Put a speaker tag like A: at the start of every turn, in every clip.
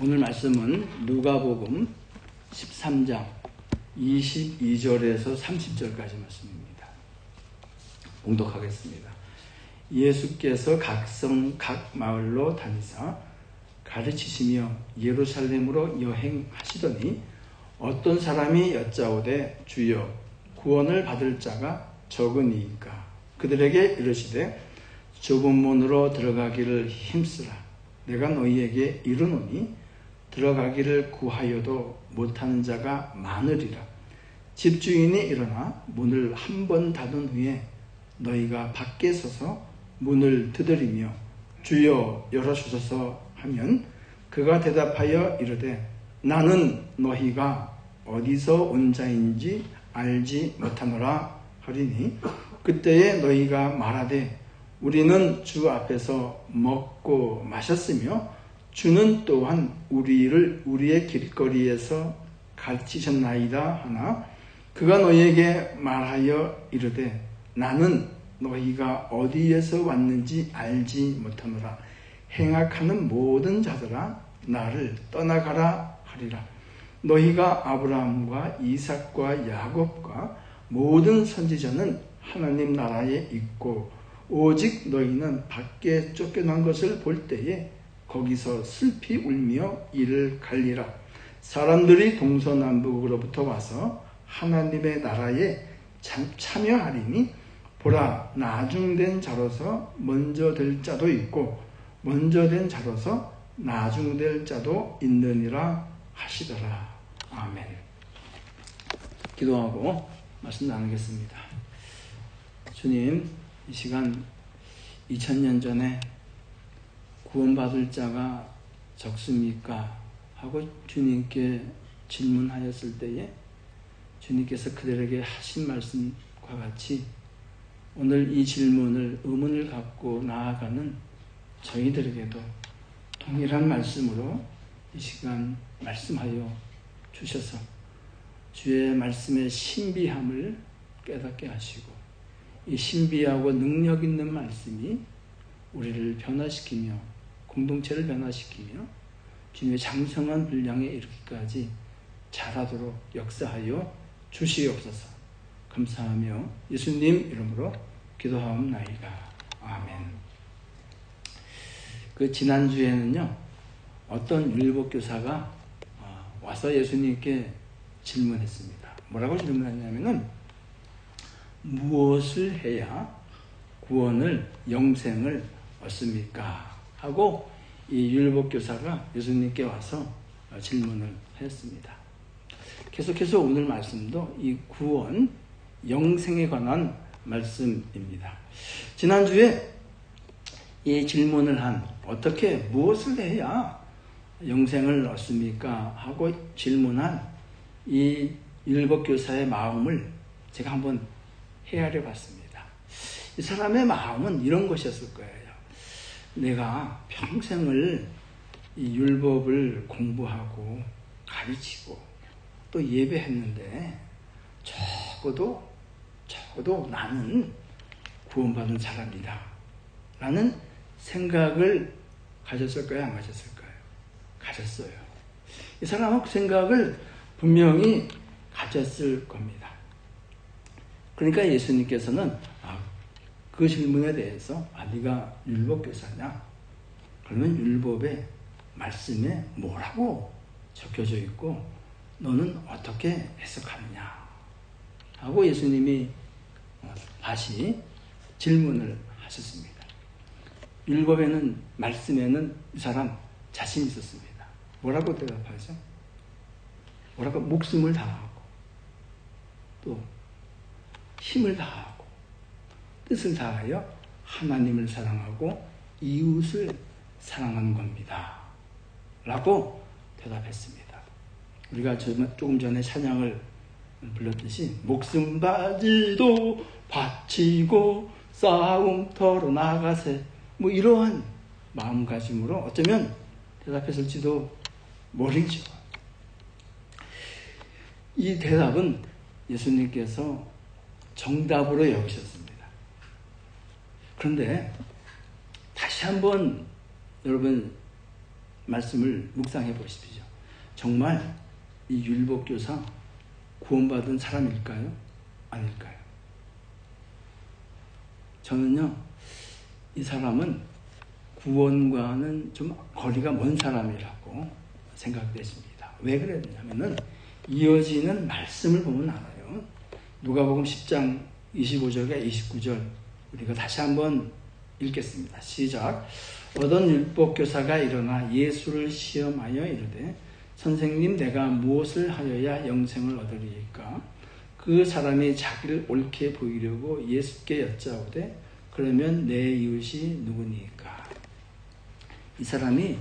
A: 오늘 말씀은 누가복음 13장 22절에서 30절까지 말씀입니다. 봉독하겠습니다. 예수께서 각 성 각 마을로 다니사 가르치시며 예루살렘으로 여행하시더니 어떤 사람이 여짜오되 주여 구원을 받을 자가 적으니이까 그들에게 이르시되 좁은 문으로 들어가기를 힘쓰라. 내가 너희에게 이르노니 들어가기를 구하여도 못하는 자가 많으리라. 집주인이 일어나 문을 한 번 닫은 후에 너희가 밖에 서서 문을 두드리며 주여 열어주소서 하면 그가 대답하여 이르되 나는 너희가 어디서 온 자인지 알지 못하노라 하리니 그때에 너희가 말하되 우리는 주 앞에서 먹고 마셨으며 주는 또한 우리를 우리의 길거리에서 가르치셨나이다 하나 그가 너희에게 말하여 이르되 나는 너희가 어디에서 왔는지 알지 못하노라. 행악하는 모든 자들아 나를 떠나가라 하리라. 너희가 아브라함과 이삭과 야곱과 모든 선지자는 하나님 나라에 있고 오직 너희는 밖에 쫓겨난 것을 볼 때에 거기서 슬피 울며 이를 갈리라. 사람들이 동서남북으로부터 와서 하나님의 나라에 참여하리니 보라 나중된 자로서 먼저 될 자도 있고 먼저 된 자로서 나중될 자도 있느니라 하시더라. 아멘. 기도하고 말씀 나누겠습니다. 주님, 이 시간 2000년 전에 구원받을 자가 적습니까? 하고 주님께 질문하였을 때에 주님께서 그들에게 하신 말씀과 같이 오늘 이 질문을 의문을 갖고 나아가는 저희들에게도 동일한 말씀으로 이 시간 말씀하여 주셔서 주의 말씀의 신비함을 깨닫게 하시고 이 신비하고 능력 있는 말씀이 우리를 변화시키며 공동체를 변화시키며 주님의 장성한 분량에 이르기까지 자라도록 역사하여 주시옵소서. 감사하며 예수님 이름으로 기도하옵나이다. 아멘. 그 지난주에는요 어떤 율법교사가 와서 예수님께 질문했습니다. 뭐라고 질문했냐면은 무엇을 해야 구원을 영생을 얻습니까? 하고 이 율법교사가 예수님께 와서 질문을 했습니다. 계속해서 오늘 말씀도 이 구원, 영생에 관한 말씀입니다. 지난주에 이 질문을 한 어떻게 무엇을 해야 영생을 얻습니까? 하고 질문한 이 율법교사의 마음을 제가 한번 헤아려 봤습니다. 이 사람의 마음은 이런 것이었을 거예요. 내가 평생을 이 율법을 공부하고 가르치고 또 예배했는데 적어도 나는 구원받은 사람이다 라는 생각을 가졌을까요? 안 가졌을까요? 가졌어요. 이 사람은 그 생각을 분명히 가졌을 겁니다. 그러니까 예수님께서는 그 질문에 대해서 네가 율법교사냐? 그러면 율법의 말씀에 뭐라고 적혀져 있고 너는 어떻게 해석하느냐? 하고 예수님이 다시 질문을 하셨습니다. 율법에는 말씀에는 이 사람 자신 있었습니다. 뭐라고 대답하죠? 뭐라고? 목숨을 다하고 또 힘을 다하고 뜻을 다하여 하나님을 사랑하고 이웃을 사랑하는 겁니다. 라고 대답했습니다. 우리가 조금 전에 찬양을 불렀듯이 목숨 바지도 바치고 싸움터로 나가세 뭐 이러한 마음가짐으로 어쩌면 대답했을지도 모르죠. 이 대답은 예수님께서 정답으로 여기셨습니다. 그런데 다시 한번 여러분 말씀을 묵상해 보십시오. 정말 이 율법교사 구원받은 사람일까요? 아닐까요? 저는요, 이 사람은 구원과는 좀 거리가 먼 사람이라고 생각됐습니다. 왜 그랬냐면은 이어지는 말씀을 보면 알아요. 누가복음 10장 25절과 29절 우리가 다시 한번 읽겠습니다. 시작. 어떤 율법교사가 일어나 예수를 시험하여 이르되 선생님, 내가 무엇을 하여야 영생을 얻으리이까? 그 사람이 자기를 옳게 보이려고 예수께 여짜오되 그러면 내 이웃이 누구니까? 이 사람이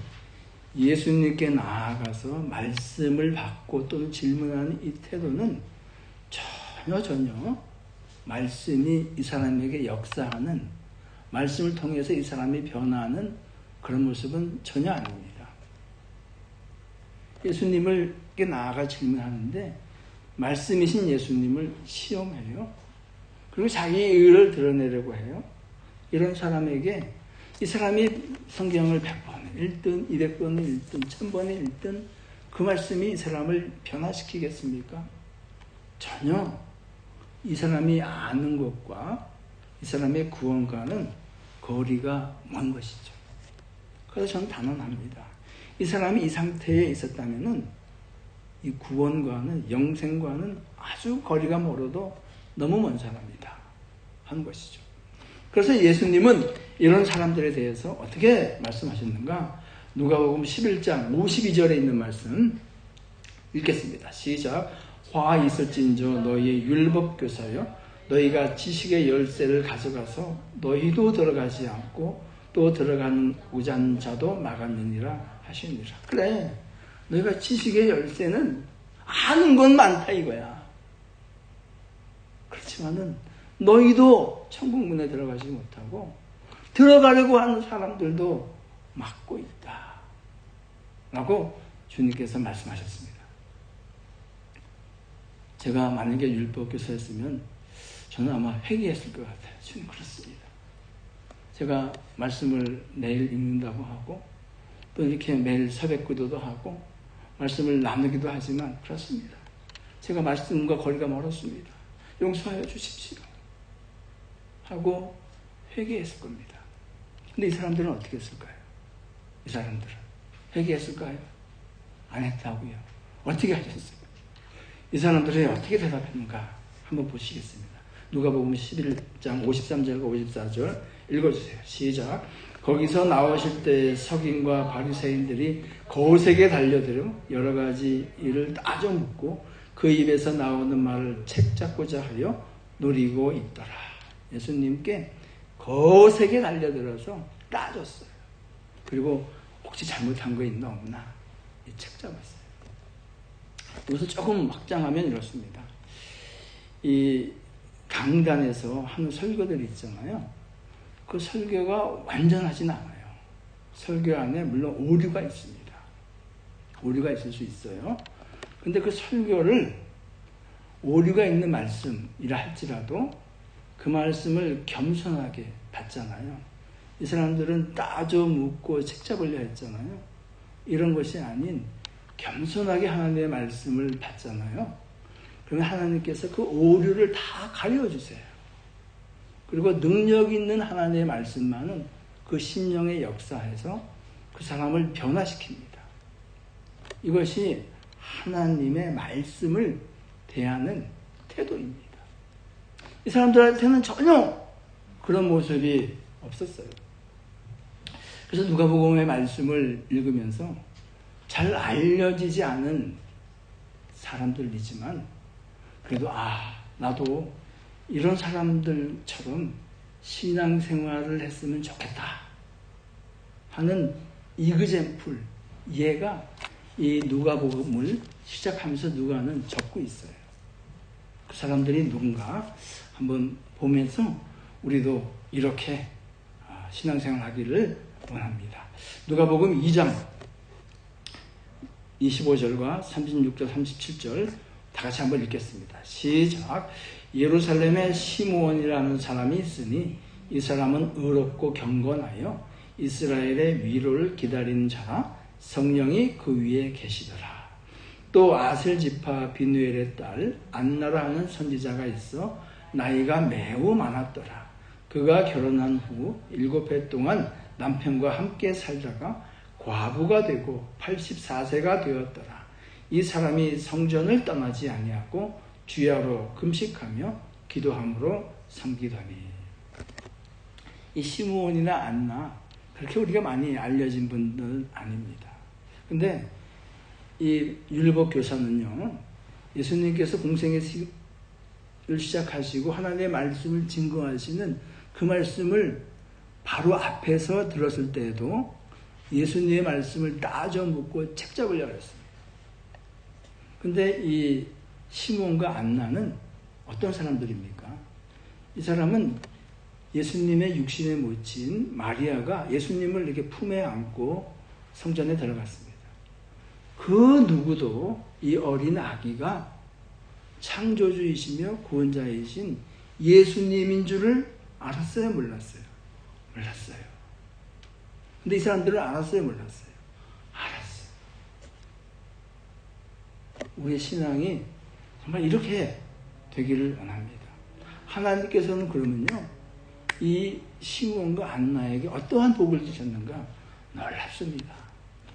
A: 예수님께 나아가서 말씀을 받고 또는 질문하는 이 태도는 전혀 말씀이 이 사람에게 역사하는, 말씀을 통해서 이 사람이 변화하는 그런 모습은 전혀 아닙니다. 예수님을께 나아가 질문하는데 말씀이신 예수님을 시험해요. 그리고 자기 의를 드러내려고 해요. 이런 사람에게 이 사람이 성경을 100번, 1등, 200번, 1등, 1000번에 1등 그 말씀이 이 사람을 변화시키겠습니까? 전혀 이 사람이 아는 것과 이 사람의 구원과는 거리가 먼 것이죠. 그래서 저는 단언합니다. 이 사람이 이 상태에 있었다면은 이 구원과는, 영생과는 아주 거리가 멀어도 너무 먼 사람이다 하는 것이죠. 그래서 예수님은 이런 사람들에 대해서 어떻게 말씀하셨는가? 누가복음 11장 52절에 있는 말씀 읽겠습니다. 시작. 화 있을진저 너희의 율법교사여, 너희가 지식의 열쇠를 가져가서 너희도 들어가지 않고 또 들어가고자 하는 자도 막았느니라 하시니라. 그래, 너희가 지식의 열쇠는 아는 건 많다 이거야. 그렇지만은 너희도 천국 문에 들어가지 못하고 들어가려고 하는 사람들도 막고 있다 라고 주님께서 말씀하셨습니다. 제가 만약에 율법교사였으면 저는 아마 회개했을 것 같아요. 주님, 그렇습니다. 제가 말씀을 내일 읽는다고 하고 또 이렇게 매일 새벽 기도도 하고 말씀을 나누기도 하지만 그렇습니다. 제가 말씀과 거리가 멀었습니다. 용서하여 주십시오 하고 회개했을 겁니다. 근데 이 사람들은 어떻게 했을까요? 이 사람들은 회개했을까요? 안 했다고요. 어떻게 하셨어요? 이 사람들이 어떻게 대답했는가 한번 보시겠습니다. 누가복음 11장 53절과 54절 읽어주세요. 시작. 거기서 나오실 때 서긴과 바리새인들이 거세게 달려들어 여러 가지 일을 따져 묻고 그 입에서 나오는 말을 책잡고자 하여 노리고 있더라. 예수님께 거세게 달려들어서 따졌어요. 그리고 혹시 잘못한 거 있나 없나 책잡았어요. 여기서 조금 확장하면 이렇습니다. 이 강단에서 하는 설교들 있잖아요. 그 설교가 완전하진 않아요. 설교 안에 물론 오류가 있습니다. 오류가 있을 수 있어요. 근데 그 설교를 오류가 있는 말씀이라 할지라도 그 말씀을 겸손하게 받잖아요. 이 사람들은 따져 묻고 책잡으려 했잖아요. 이런 것이 아닌 겸손하게 하나님의 말씀을 받잖아요. 그러면 하나님께서 그 오류를 다 가려주세요. 그리고 능력 있는 하나님의 말씀만은 그 심령의 역사에서 그 사람을 변화시킵니다. 이것이 하나님의 말씀을 대하는 태도입니다. 이 사람들한테는 전혀 그런 모습이 없었어요. 그래서 누가복음의 말씀을 읽으면서 잘 알려지지 않은 사람들이지만 그래도 나도 이런 사람들처럼 신앙생활을 했으면 좋겠다 하는 이그젬플, 얘가 이 누가복음을 시작하면서 누가는 적고 있어요. 그 사람들이 누군가 한번 보면서 우리도 이렇게 신앙생활 하기를 원합니다. 누가복음 2장 25절과 36절, 37절 다 같이 한번 읽겠습니다. 시작. 예루살렘에 시므온이라는 사람이 있으니 이 사람은 의롭고 경건하여 이스라엘의 위로를 기다리는 자라. 성령이 그 위에 계시더라. 또 아셀 지파 비누엘의 딸 안나라 하는 선지자가 있어 나이가 매우 많았더라. 그가 결혼한 후 7해 동안 남편과 함께 살다가 과부가 되고 84세가 되었더라. 이 사람이 성전을 떠나지 아니하고 주야로 금식하며 기도함으로 섬기더니. 이 시므온이나 안나 그렇게 우리가 많이 알려진 분들은 아닙니다. 근데 이 율법 교사는요, 예수님께서 공생의 시작하시고 하나님의 말씀을 증거하시는 그 말씀을 바로 앞에서 들었을 때에도 예수님의 말씀을 따져 묻고 책 잡으려고 했습니다. 근데 이 시므온과 안나는 어떤 사람들입니까? 이 사람은 예수님의 육신에 묻힌 마리아가 예수님을 이렇게 품에 안고 성전에 들어갔습니다. 그 누구도 이 어린 아기가 창조주이시며 구원자이신 예수님인 줄을 알았어요, 몰랐어요? 몰랐어요. 근데 이 사람들은 알았어요, 몰랐어요? 알았어요. 우리의 신앙이 정말 이렇게 되기를 원합니다. 하나님께서는 그러면요, 이 시므온과 안나에게 어떠한 복을 주셨는가? 놀랍습니다.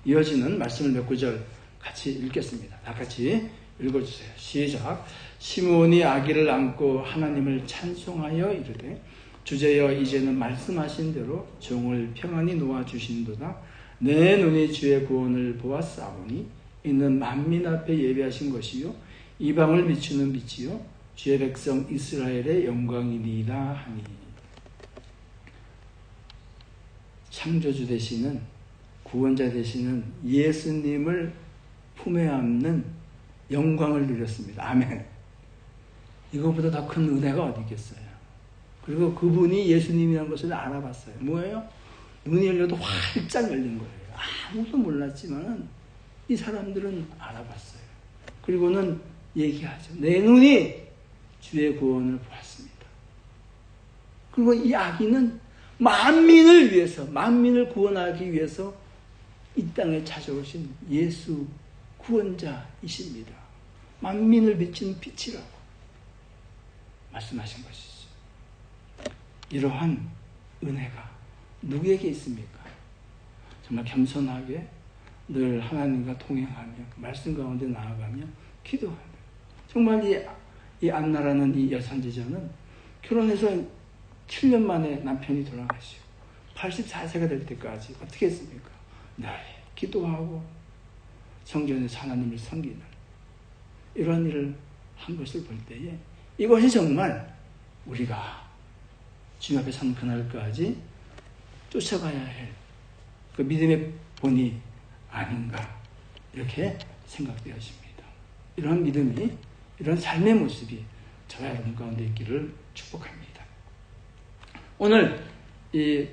A: 이어지는 말씀을 몇 구절 같이 읽겠습니다. 다 같이 읽어주세요. 시작. 시므온이 아기를 안고 하나님을 찬송하여 이르되 주제여 이제는 말씀하신 대로 종을 평안히 놓아주신도다. 내 눈이 주의 구원을 보았사오니 이는 만민 앞에 예비하신 것이요 이방을 비추는 빛이요 주의 백성 이스라엘의 영광이니이다 하니. 창조주 되시는 구원자 되시는 예수님을 품에 안는 영광을 누렸습니다. 아멘. 이거보다 더 큰 은혜가 어디 있겠어요. 그리고 그분이 예수님이라는 것을 알아봤어요. 뭐예요? 눈이 열려도 활짝 열린 거예요. 아무도 몰랐지만 이 사람들은 알아봤어요. 그리고는 얘기하죠. 내 눈이 주의 구원을 보았습니다. 그리고 이 아기는 만민을 위해서, 만민을 구원하기 위해서 이 땅에 찾아오신 예수 구원자이십니다. 만민을 비치는 빛이라고 말씀하신 것이죠. 이러한 은혜가 누구에게 있습니까? 정말 겸손하게 늘 하나님과 동행하며 말씀 가운데 나아가며 기도하며. 정말 이 안나라는 이 여선지자는 결혼해서 7년 만에 남편이 돌아가시고 84세가 될 때까지 어떻게 했습니까? 늘 기도하고 성전에서 하나님을 섬기는 이런 일을 한 것을 볼 때에 이것이 정말 우리가 주님 앞에 선 그날까지 쫓아가야 할 그 믿음의 본이 아닌가 이렇게 생각되어집니다. 이런 믿음이, 이런 삶의 모습이 저와 여러분 가운데 있기를 축복합니다. 오늘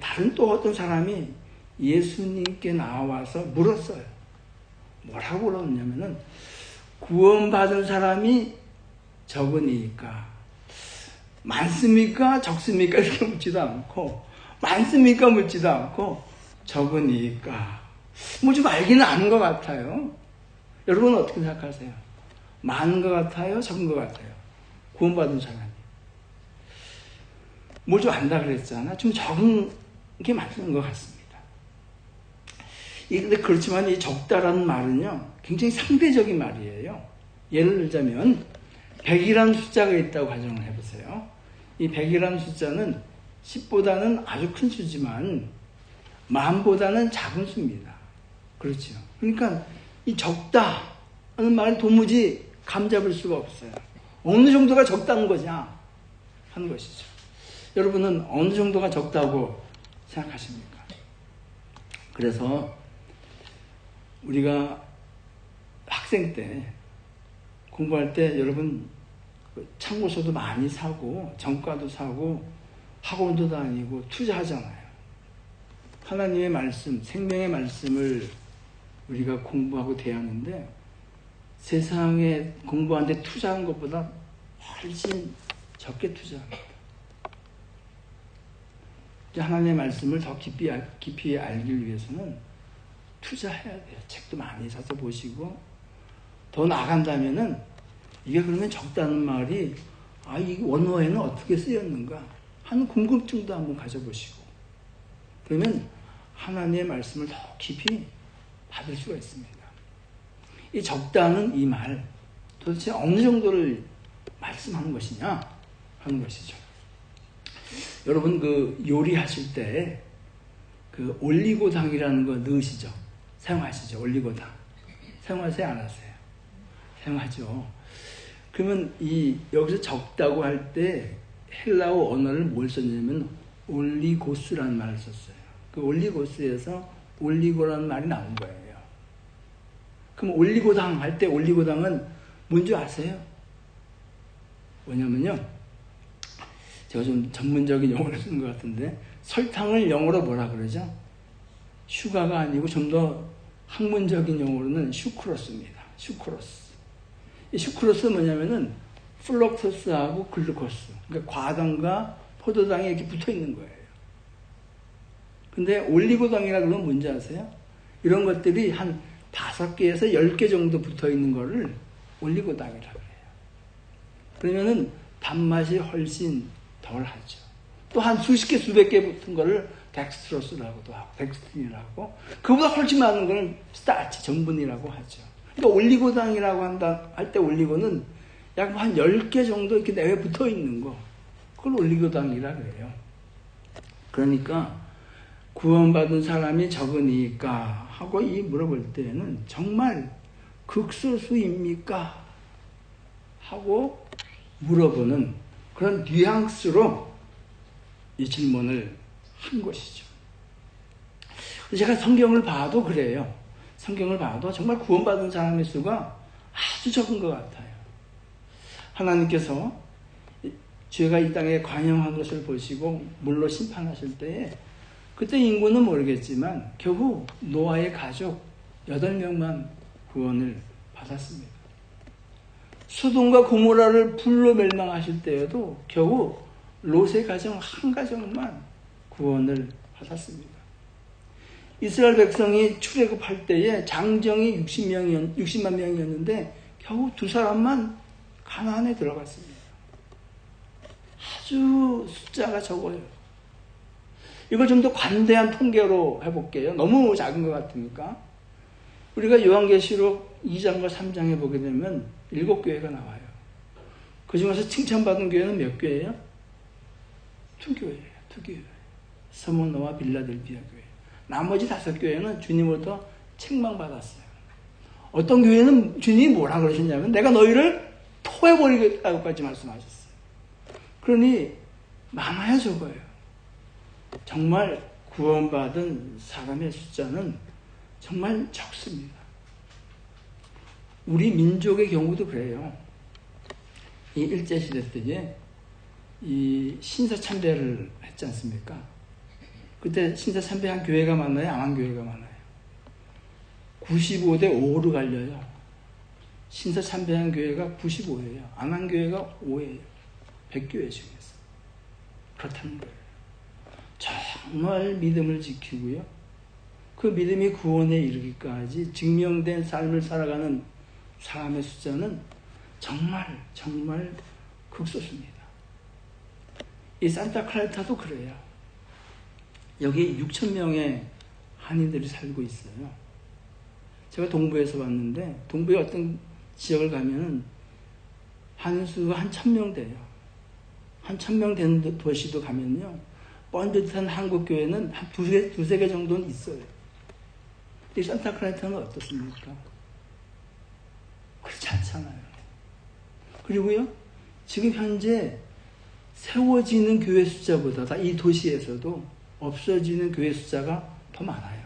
A: 다른 또 어떤 사람이 예수님께 나와서 물었어요. 뭐라고 물었냐면은 구원받은 사람이 적으니까 많습니까? 적습니까? 이렇게 묻지도 않고 많습니까? 묻지도 않고 적으니까 뭐 좀 알기는 아는 것 같아요. 여러분은 어떻게 생각하세요? 많은 것 같아요? 적은 것 같아요? 구원받은 사람이 뭐 좀 안다 그랬잖아. 좀 적은 게 맞는 것 같습니다. 근데 그렇지만 이 적다라는 말은요 굉장히 상대적인 말이에요. 예를 들자면 100이라는 숫자가 있다고 가정을 해보세요. 이 100이라는 숫자는 10보다는 아주 큰 수지만 만보다는 작은 수입니다. 그렇죠. 그러니까 이 적다 하는 말은 도무지 감잡을 수가 없어요. 어느 정도가 적다는 거냐 하는 것이죠. 여러분은 어느 정도가 적다고 생각하십니까? 그래서 우리가 학생 때 공부할 때 여러분 참고서도 많이 사고 전과도 사고 학원도 다니고 투자하잖아요. 하나님의 말씀, 생명의 말씀을 우리가 공부하고 대하는데 세상에 공부하는데 투자한 것보다 훨씬 적게 투자합니다. 하나님의 말씀을 더 깊이 알기 위해서는 투자해야 돼요. 책도 많이 사서 보시고, 더 나간다면은 이게 그러면 적다는 말이 이 원어에는 어떻게 쓰였는가 하는 궁금증도 한번 가져보시고, 그러면 하나님의 말씀을 더 깊이 받을 수가 있습니다. 이 적다는 이 말 도대체 어느 정도를 말씀하는 것이냐 하는 것이죠. 여러분 그 요리하실 때 그 올리고당이라는 거 넣으시죠? 사용하시죠? 올리고당 사용하세요? 안 하세요? 사용하죠. 그러면 이 여기서 적다고 할 때 헬라어 언어를 뭘 썼냐면 올리고스라는 말을 썼어요. 그 올리고스에서 올리고라는 말이 나온 거예요. 그럼 올리고당 할 때 올리고당은 뭔지 아세요? 뭐냐면요, 제가 좀 전문적인 용어를 쓰는 것 같은데 설탕을 영어로 뭐라 그러죠? 슈가가 아니고 좀 더 학문적인 용어로는 슈크로스입니다. 슈크로스. 이 슈크로스는 뭐냐면은 플럭토스하고 글루코스, 그러니까 과당과 포도당이 이렇게 붙어 있는 거예요. 근데 올리고당이라 그러면 뭔지 아세요? 이런 것들이 한 5개에서 10개 정도 붙어 있는 거를 올리고당이라고 해요. 그러면은 단맛이 훨씬 덜 하죠. 또 한 수십 개, 수백 개 붙은 거를 덱스트로스라고도 하고, 덱스틴이라고, 그보다 훨씬 많은 거는 스타치, 전분이라고 하죠. 그러니까 올리고당이라고 할 때 올리고는 약 한 10개 정도 이렇게 내외 붙어 있는 거, 그걸 올리고당이라고 해요. 그러니까 구원받은 사람이 적으니까 하고 이 물어볼 때는 정말 극소수입니까? 하고 물어보는 그런 뉘앙스로 이 질문을 한 것이죠. 제가 성경을 봐도 그래요. 성경을 봐도 정말 구원받은 사람의 수가 아주 적은 것 같아요. 하나님께서 죄가 이 땅에 관영한 것을 보시고 물로 심판하실 때에 그때 인구는 모르겠지만 겨우 노아의 가족 8명만 구원을 받았습니다. 소돔과 고모라를 불로 멸망하실 때에도 겨우 롯의 가정 한 가정만 구원을 받았습니다. 이스라엘 백성이 출애굽할 때에 장정이 60만 명이었는데 겨우 2사람만 가나안에 들어갔습니다. 아주 숫자가 적어요. 이걸 좀 더 관대한 통계로 해볼게요. 너무 작은 것 같으니까. 우리가 요한계시록 2장과 3장에 보게 되면 7교회가 나와요. 그 중에서 칭찬받은 교회는 몇 교회예요? 2교회예요. 2교회. 스무나와 빌라델비아 교회. 나머지 5교회는 주님으로부터 책망받았어요. 어떤 교회는 주님이 뭐라 그러셨냐면 내가 너희를 토해버리겠다고까지 말씀하셨어요. 그러니 많아야 적어요. 정말 구원받은 사람의 숫자는 정말 적습니다. 우리 민족의 경우도 그래요. 이 일제시대 때에 이 신사참배를 했지 않습니까? 그때 신사참배한 교회가 많나요? 안 한 교회가 많아요? 95대 5로 갈려요. 신사참배한 교회가 95예요. 안 한 교회가 5예요. 100교회 중에서. 그렇다는 거예요. 정말 믿음을 지키고요. 그 믿음이 구원에 이르기까지 증명된 삶을 살아가는 사람의 숫자는 정말 극소수입니다. 이 산타클라리타도 그래요. 여기 6,000명의 한인들이 살고 있어요. 제가 동부에서 왔는데 동부의 어떤 지역을 가면은 한인수가 한 1,000명 돼요. 한 1,000명 되는 도시도 가면요, 번듯한 한국교회는 한 두세 개 정도는 있어요. 이 산타클라리타는 어떻습니까? 그렇지 않잖아요. 그리고요, 지금 현재 세워지는 교회 숫자보다 이 도시에서도 없어지는 교회 숫자가 더 많아요.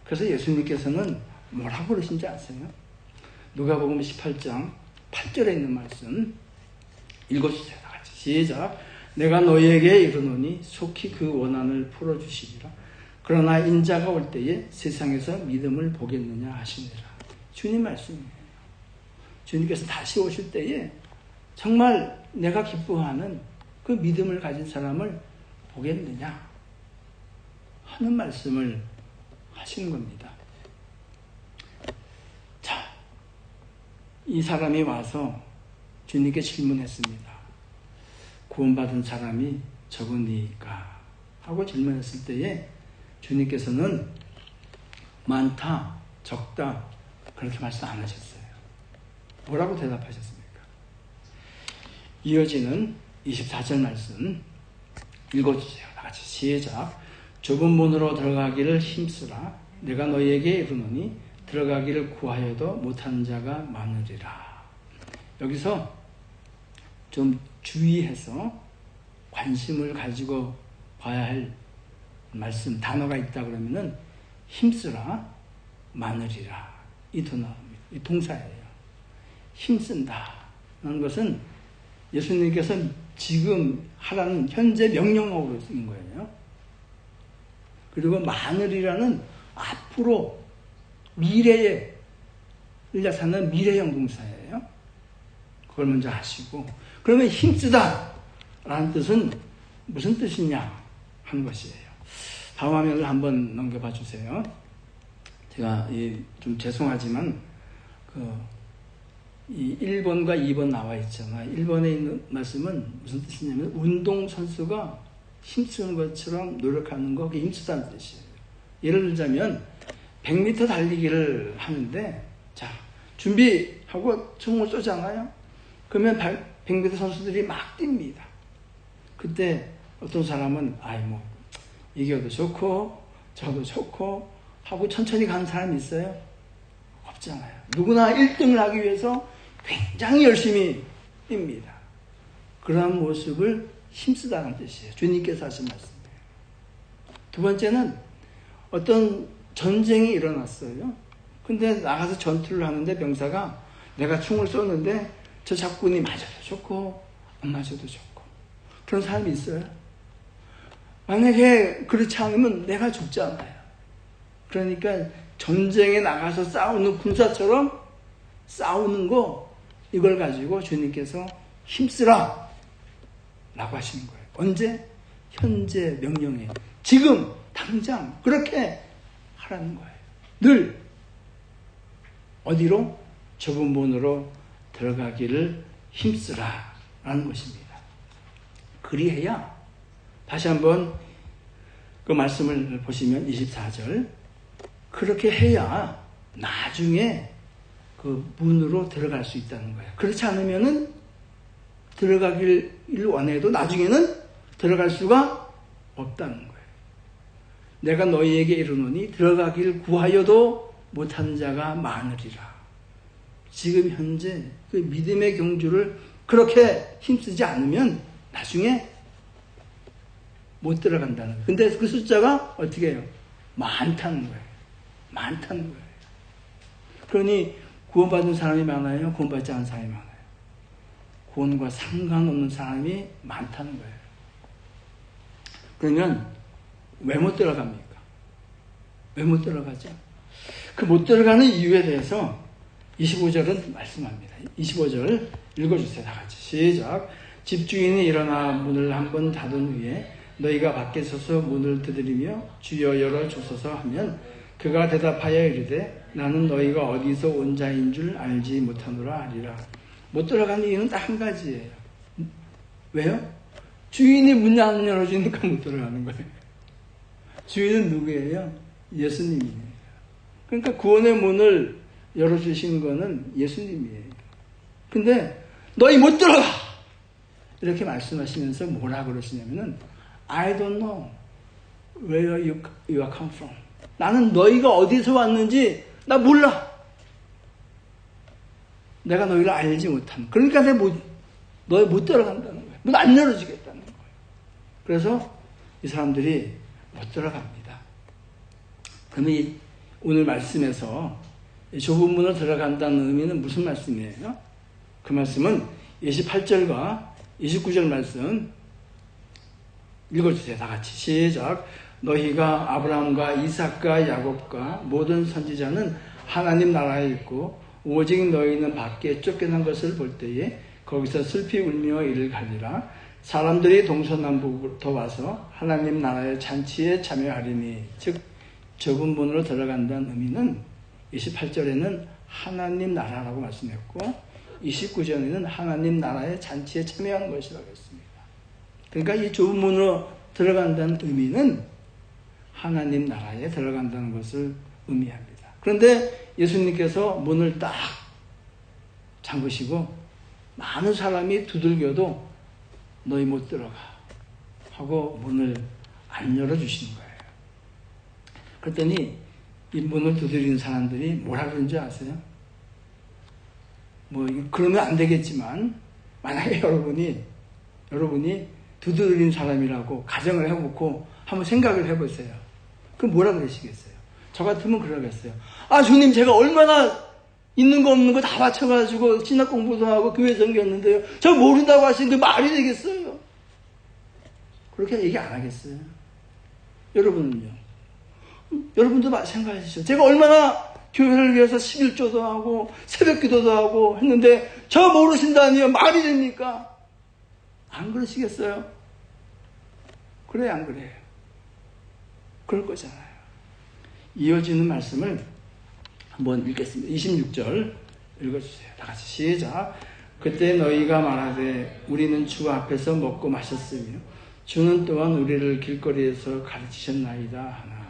A: 그래서 예수님께서는 뭐라고 그러신지 아세요? 누가복음 18장 8절에 있는 말씀 읽어주세요. 다 같이 시작. 내가 너희에게 이르노니 속히 그 원한을 풀어주시리라. 그러나 인자가 올 때에 세상에서 믿음을 보겠느냐 하시니라. 주님 말씀이에요. 주님께서 다시 오실 때에 정말 내가 기뻐하는 그 믿음을 가진 사람을 보겠느냐 하는 말씀을 하시는 겁니다. 자, 이 사람이 와서 주님께 질문했습니다. 구원받은 사람이 적으니까? 하고 질문했을 때에 주님께서는 많다, 적다 그렇게 말씀 안 하셨어요. 뭐라고 대답하셨습니까? 이어지는 24절 말씀 읽어주세요. 다 같이 시작. 좁은 문으로 들어가기를 힘쓰라. 내가 너희에게 이르노니 들어가기를 구하여도 못하는 자가 많으리라. 여기서 좀 주의해서 관심을 가지고 봐야 할 말씀, 단어가 있다 그러면은 힘쓰라, 많으리라. 이 동사예요. 힘쓴다 라는 것은 예수님께서 지금 하라는 현재 명령어로 쓴 거예요. 그리고 많으리라는 앞으로 미래에 나타나는 미래형 동사예요. 그걸 먼저 하시고, 그러면 힘쓰다 라는 뜻은 무슨 뜻이냐 하는 것이에요. 다음 화면을 한번 넘겨봐 주세요. 제가 좀 죄송하지만 이 1번과 2번 나와 있잖아요. 1번에 있는 말씀은 무슨 뜻이냐면 운동선수가 힘쓰는 것처럼 노력하는 거, 그게 힘쓰다는 뜻이에요. 예를 들자면 100m 달리기를 하는데, 자, 준비하고 총을 쏘잖아요. 그러면 100m 선수들이 막 뜁니다. 그때 어떤 사람은 이겨도 좋고 저도 좋고 하고 천천히 가는 사람이 있어요? 없잖아요. 누구나 1등을 하기 위해서 굉장히 열심히 뜁니다. 그러한 모습을 힘쓰다는 뜻이에요. 주님께서 하신 말씀이에요. 두 번째는 어떤 전쟁이 일어났어요. 근데 나가서 전투를 하는데 병사가 내가 총을 쏘는데 저 적군이 맞아도 좋고 안 맞아도 좋고 그런 사람이 있어요. 만약에 그렇지 않으면 내가 죽잖아요. 그러니까 전쟁에 나가서 싸우는 군사처럼 싸우는 거, 이걸 가지고 주님께서 힘쓰라 라고 하시는 거예요. 언제? 현재 명령에 지금 당장 그렇게 하라는 거예요. 늘 어디로? 좁은 문으로 들어가기를 힘쓰라 라는 것입니다. 그리해야, 다시 한번 그 말씀을 보시면 24절, 그렇게 해야 나중에 그 문으로 들어갈 수 있다는 거예요. 그렇지 않으면은 들어가길 원해도 나중에는 들어갈 수가 없다는 거예요. 내가 너희에게 이르노니 들어가길 구하여도 못하는 자가 많으리라. 지금 현재 그 믿음의 경주를 그렇게 힘쓰지 않으면 나중에 못 들어간다는 거예요. 근데 그 숫자가 어떻게 해요? 많다는 거예요. 많다는 거예요. 그러니 구원받은 사람이 많아요? 구원받지 않은 사람이 많아요? 구원과 상관없는 사람이 많다는 거예요. 그러면 왜 못 들어갑니까? 왜 못 들어가죠? 그 못 들어가는 이유에 대해서 25절은 말씀합니다. 25절 읽어주세요. 다 같이 시작. 집주인이 일어나 문을 한번 닫은 후에 너희가 밖에 서서 문을 두드리며 주여 열어주소서 하면 그가 대답하여 이르되 나는 너희가 어디서 온 자인 줄 알지 못하노라 하리라. 못 들어가는 이유는 딱 한 가지예요. 왜요? 주인이 문 안 열어주니까 못 들어가는 거예요. 주인은 누구예요? 예수님이에요. 그러니까 구원의 문을 열어주신 거는 예수님이에요. 근데 너희 못 들어가! 이렇게 말씀하시면서 뭐라 그러시냐면은 I don't know where you are come from. 나는 너희가 어디서 왔는지 나 몰라. 내가 너희를 알지 못함. 그러니까 너희 못 들어간다는 거예요. 문 안 열어주겠다는 거예요. 그래서 이 사람들이 못 들어갑니다. 그러면 오늘 말씀에서 좁은 문으로 들어간다는 의미는 무슨 말씀이에요? 그 말씀은 28절과 29절 말씀 읽어주세요. 다 같이 시작. 너희가 아브라함과 이삭과 야곱과 모든 선지자는 하나님 나라에 있고 오직 너희는 밖에 쫓겨난 것을 볼 때에 거기서 슬피 울며 이를 갈리라. 사람들이 동서남북부터 와서 하나님 나라의 잔치에 참여하리니 즉 좁은 문으로 들어간다는 의미는 28절에는 하나님 나라라고 말씀했고 29절에는 하나님 나라의 잔치에 참여하는 것이라고 했습니다. 그러니까 이 좁은 문으로 들어간다는 의미는 하나님 나라에 들어간다는 것을 의미합니다. 그런데 예수님께서 문을 딱 잠그시고 많은 사람이 두들겨도 너희 못 들어가 하고 문을 안 열어주시는 거예요. 그랬더니 이 문을 두드리는 사람들이 뭐라 그러는 줄 아세요? 뭐 그러면 안 되겠지만 만약에 여러분이 두드리는 사람이라고 가정을 해놓고 한번 생각을 해보세요. 그럼 뭐라 그러시겠어요? 저 같으면 그러겠어요. 아 주님 제가 얼마나 있는 거 없는 거 다 맞춰가지고 신학 공부도 하고 교회 정기였는데요. 저 모른다고 하시는데 말이 되겠어요? 그렇게 얘기 안 하겠어요. 여러분은요? 여러분도 마찬가지죠. 제가 얼마나 교회를 위해서 11조도 하고 새벽 기도도 하고 했는데 저 모르신다니요? 말이 됩니까? 안 그러시겠어요? 그래요, 안 그래요? 그럴 거잖아요. 이어지는 말씀을 한번 읽겠습니다. 26절 읽어주세요. 다 같이 시작. 그때 너희가 말하되 우리는 주 앞에서 먹고 마셨으며 주는 또한 우리를 길거리에서 가르치셨나이다 하나.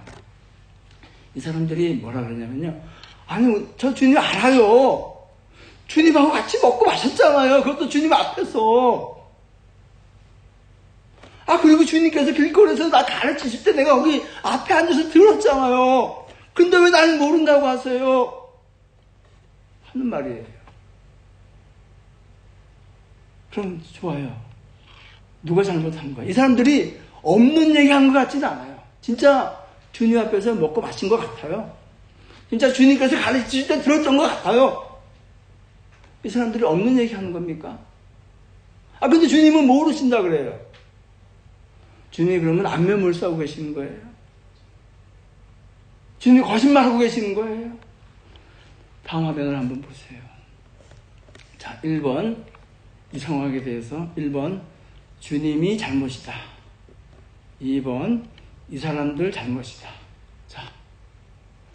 A: 이 사람들이 뭐라 그러냐면요. 아니 저 주님 알아요. 주님하고 같이 먹고 마셨잖아요. 그것도 주님 앞에서. 아 그리고 주님께서 길거리에서 나 가르치실 때 내가 거기 앞에 앉아서 들었잖아요. 근데 왜 나는 모른다고 하세요? 하는 말이에요. 그럼 좋아요. 누가 잘못한 거야? 이 사람들이 없는 얘기한 것 같지는 않아요. 진짜 주님 앞에서 먹고 마신 것 같아요. 진짜 주님께서 가르치실 때 들었던 것 같아요. 이 사람들이 없는 얘기 하는 겁니까? 아 근데 주님은 모르신다 그래요. 주님이 그러면 안면물 싸고 계시는 거예요. 주님이 거짓말하고 계시는 거예요. 다음 화면을 한번 보세요. 자, 1번 이 상황에 대해서 1번 주님이 잘못이다. 2번 이 사람들 잘못이다. 자,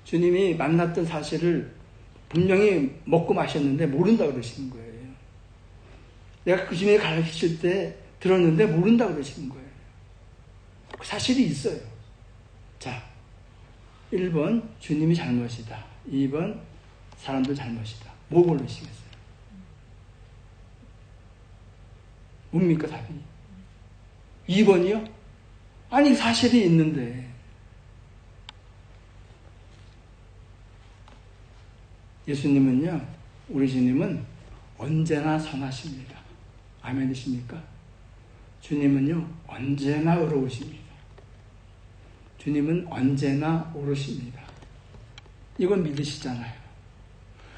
A: 주님이 만났던 사실을 분명히 먹고 마셨는데 모른다 그러시는 거예요. 내가 그 주님이 가르치실 때 들었는데 모른다 그러시는 거예요. 그 사실이 있어요. 자, 1번 주님이 잘못이다. 2번 사람들 잘못이다. 뭐 고르시겠어요? 뭡니까 답이? 2번이요? 아니 사실이 있는데 예수님은요, 우리 주님은 언제나 선하십니다. 아멘이십니까? 주님은요 언제나 의로우십니다. 주님은 언제나 옳으십니다. 이건 믿으시잖아요.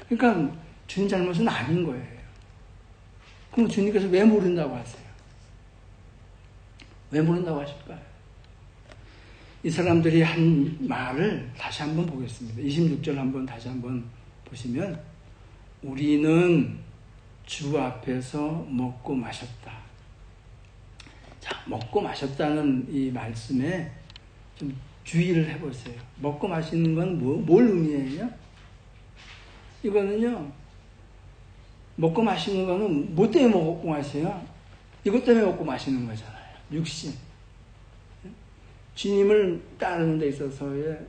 A: 그러니까 주님 잘못은 아닌 거예요. 그럼 주님께서 왜 모른다고 하세요? 왜 모른다고 하실까요? 이 사람들이 한 말을 다시 한번 보겠습니다. 26절 한번 다시 한번 보시면 우리는 주 앞에서 먹고 마셨다. 자, 먹고 마셨다는 이 말씀에 좀 주의를 해보세요. 먹고 마시는 건 뭘 의미해요? 이거는요, 먹고 마시는 거는 뭐 때문에 먹고 마셔요? 이것 때문에 먹고 마시는 거잖아요. 육신. 주님을 따르는 데 있어서의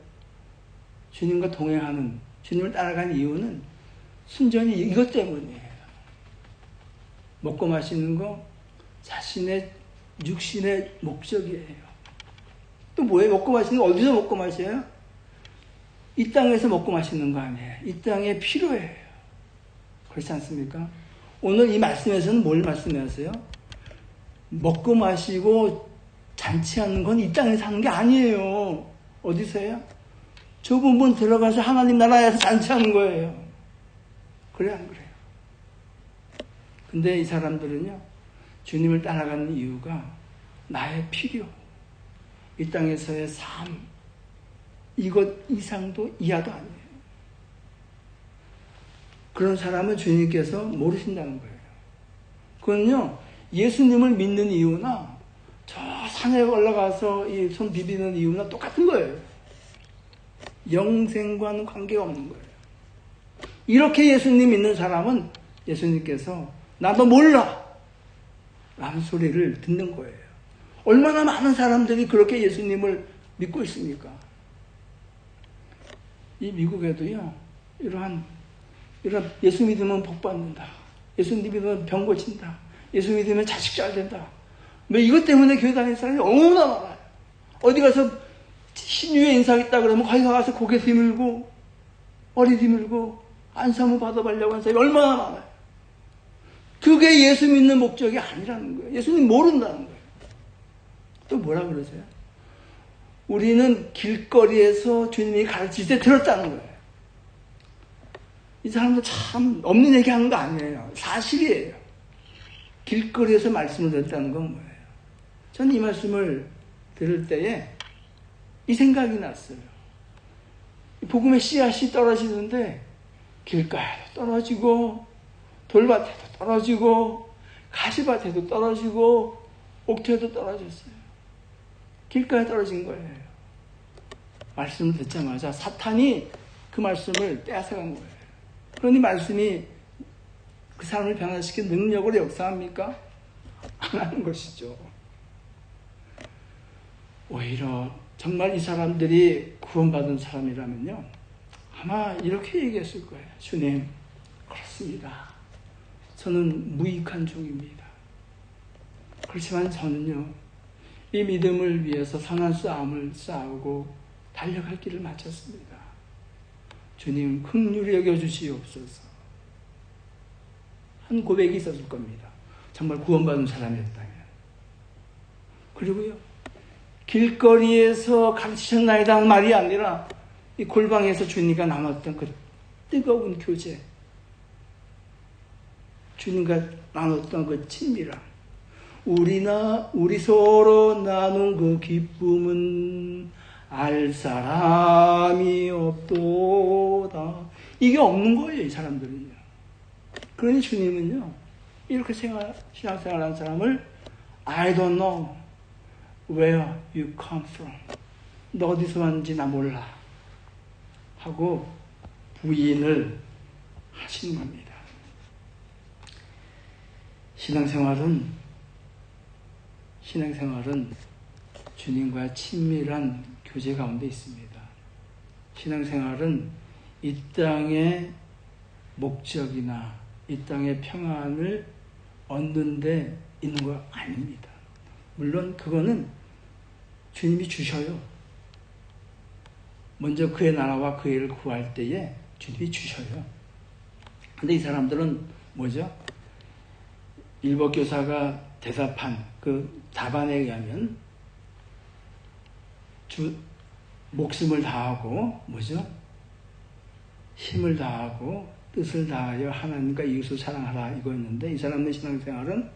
A: 주님과 동행하는, 주님을 따라가는 이유는 순전히 이것 때문이에요. 먹고 마시는 거 자신의 육신의 목적이에요. 또 뭐예요? 먹고 마시는 거 어디서 먹고 마셔요? 이 땅에서 먹고 마시는 거 아니에요. 이 땅에 필요해요. 그렇지 않습니까? 오늘 이 말씀에서는 뭘 말씀하세요? 먹고 마시고 잔치하는 건 이 땅에 사는 게 아니에요. 어디서요? 좁은 문 들어가서 하나님 나라에서 잔치하는 거예요. 그래 안 그래요? 근데 이 사람들은요, 주님을 따라가는 이유가 나의 필요, 이 땅에서의 삶, 이것 이상도 이하도 아니에요. 그런 사람은 주님께서 모르신다는 거예요. 그건요, 예수님을 믿는 이유나 저 산에 올라가서 이 손 비비는 이유나 똑같은 거예요. 영생과는 관계가 없는 거예요. 이렇게 예수님 믿는 사람은 예수님께서 나도 몰라 라는 소리를 듣는 거예요. 얼마나 많은 사람들이 그렇게 예수님을 믿고 있습니까? 이 미국에도요, 이런 예수 믿으면 복 받는다. 예수 믿으면 병 고친다. 예수 믿으면 자식 잘 된다. 뭐 이것 때문에 교회 다니는 사람이 너무나 많아요. 어디 가서 신유의 인사하겠다 그러면 거기 가서 고개 드밀고 머리 드밀고 안사무 받아보려고 하는 사람이 얼마나 많아요. 그게 예수 믿는 목적이 아니라는 거예요. 예수님 모른다는 거예요. 또 뭐라 그러세요? 우리는 길거리에서 주님이 가르칠 때 들었다는 거예요. 이 사람들 참 없는 얘기 하는 거 아니에요. 사실이에요. 길거리에서 말씀을 듣다는 건 뭐예요? 저는 이 말씀을 들을 때에 이 생각이 났어요. 복음의 씨앗이 떨어지는데 길가에도 떨어지고 돌밭에도 떨어지고 가시밭에도 떨어지고 옥토에도 떨어졌어요. 길가에 떨어진 거예요. 말씀을 듣자마자 사탄이 그 말씀을 떼앗아간 거예요. 그러니 말씀이 그 사람을 변화시킨 능력으로 역사합니까? 안 하는 것이죠. 오히려 정말 이 사람들이 구원받은 사람이라면요, 아마 이렇게 얘기했을 거예요. 주님, 그렇습니다. 저는 무익한 종입니다. 그렇지만 저는요, 이 믿음을 위해서 선한 싸움을 싸우고 달려갈 길을 마쳤습니다. 주님, 긍휼히 여겨주시옵소서. 한 고백이 있었을 겁니다. 정말 구원받은 사람이었다면. 그리고요, 길거리에서 가르치셨나이다 말이 아니라 이 골방에서 주님과 나눴던 그 뜨거운 교제, 주님과 나눴던 그 친밀함, 우리 서로 나눈 그 기쁨은 알 사람이 없도다. 이게 없는 거예요, 이 사람들은요. 그러니 주님은요, 이렇게 신앙생활하는 사람을 I don't know where you come from. 너 어디서 왔는지 나 몰라 하고 부인을 하시는 겁니다. 신앙생활은 주님과 친밀한 교제 가운데 있습니다. 신앙생활은 이 땅의 목적이나 이 땅의 평안을 얻는 데 있는 거 아닙니다. 물론 그거는 주님이 주셔요. 먼저 그의 나라와 그의 일을 구할 때에 주님이 주셔요. 근데 이 사람들은 뭐죠? 율법교사가 대답한 그 답안에 의하면 목숨을 다하고 뭐죠? 힘을 다하고 뜻을 다하여 하나님과 이웃을 사랑하라 이거였는데, 이 사람의 신앙생활은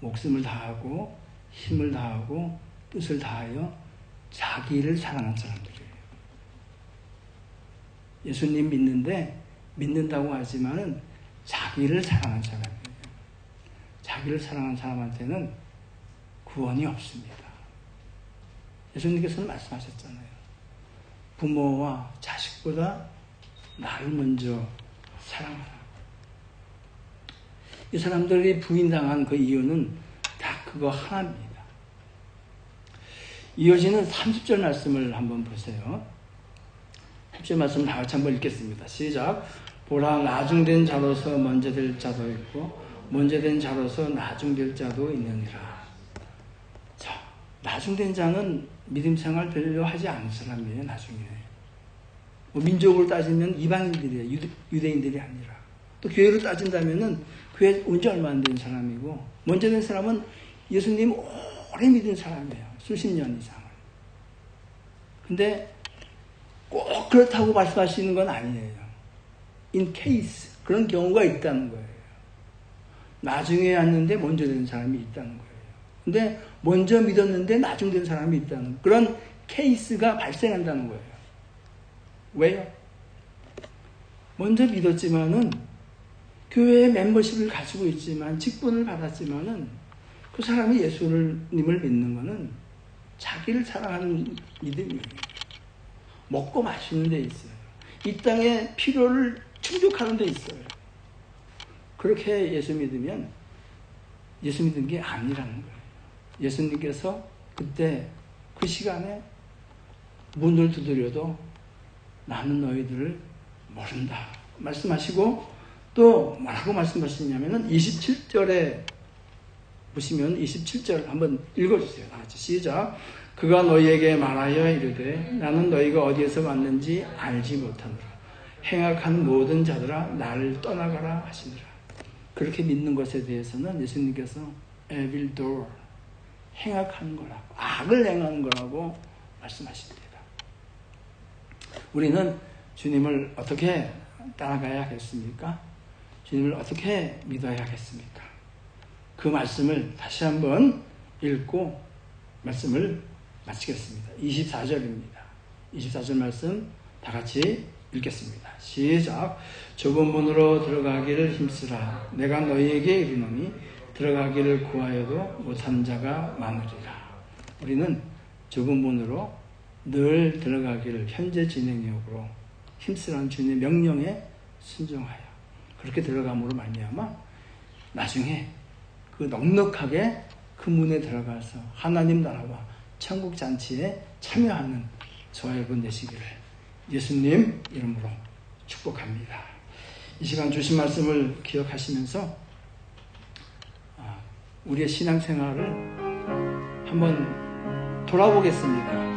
A: 목숨을 다하고 힘을 다하고 뜻을 다하여 자기를 사랑하는 사람들이에요. 예수님 믿는다고 하지만은 자기를 사랑하는 사람이에요. 자기를 사랑하는 사람한테는 구원이 없습니다. 예수님께서는 말씀하셨잖아요. 부모와 자식보다 나를 먼저 사랑하라. 이 사람들이 부인당한 그 이유는 다 그거 하나입니다. 이어지는 30절 말씀을 한번 보세요. 30절 말씀 다 같이 한번 읽겠습니다. 시작. 보라, 나중된 자로서 먼저 될 자도 있고 먼저 된 자로서 나중될 자도 있느니라. 자, 나중된 자는 믿음생활 별로 하지 않은 사람이에요. 나중에 민족으로 따지면 이방인들이에요. 유대인들이 아니라. 또 교회로 따진다면은 교회 온 지 얼마 안 된 사람이고, 먼저 된 사람은 예수님 오래 믿은 사람이에요. 수십 년 이상을. 근데 꼭 그렇다고 말씀하시는 건 아니에요. in case 그런 경우가 있다는 거예요. 나중에 왔는데 먼저 된 사람이 있다는 거예요. 근데 먼저 믿었는데 나중 된 사람이 있다는 그런 케이스가 발생한다는 거예요. 왜요? 먼저 믿었지만은 교회에 멤버십을 가지고 있지만 직분을 받았지만은 그 사람이 예수님을 믿는 거는 자기를 사랑하는 믿음이에요. 먹고 마시는 데 있어요. 이 땅의 필요를 충족하는 데 있어요. 그렇게 예수 믿으면 예수 믿은 게 아니라는 거예요. 예수님께서 그때 그 시간에 문을 두드려도 나는 너희들을 모른다 말씀하시고, 또 뭐라고 말씀하시냐면은 27절에 보시면 27절 한번 읽어주세요. 다 같이 시작. 그가 너희에게 말하여 이르되 나는 너희가 어디에서 왔는지 알지 못하노라. 행악한 모든 자들아 나를 떠나가라 하시니라. 그렇게 믿는 것에 대해서는 예수님께서 evil door, 행악하는 거라고, 악을 행하는 거라고 말씀하십니다. 우리는 주님을 어떻게 따라가야겠습니까? 주님을 어떻게 믿어야겠습니까? 그 말씀을 다시 한번 읽고 말씀을 마치겠습니다. 24절입니다. 24절 말씀 다 같이 읽겠습니다. 시작. 좁은 문으로 들어가기를 힘쓰라. 내가 너희에게 이르노니 들어가기를 구하여도 못한 자가 많으리라. 우리는 좁은 문으로 늘 들어가기를 현재 진행력으로 힘쓰라는 주님의 명령에 순종하여 그렇게 들어감으로 말미암아 나중에 그 넉넉하게 그 문에 들어가서 하나님 나라와 천국 잔치에 참여하는 저와 여러분 되시기를 예수님 이름으로 축복합니다. 이 시간 주신 말씀을 기억하시면서 우리의 신앙생활을 한번 돌아보겠습니다.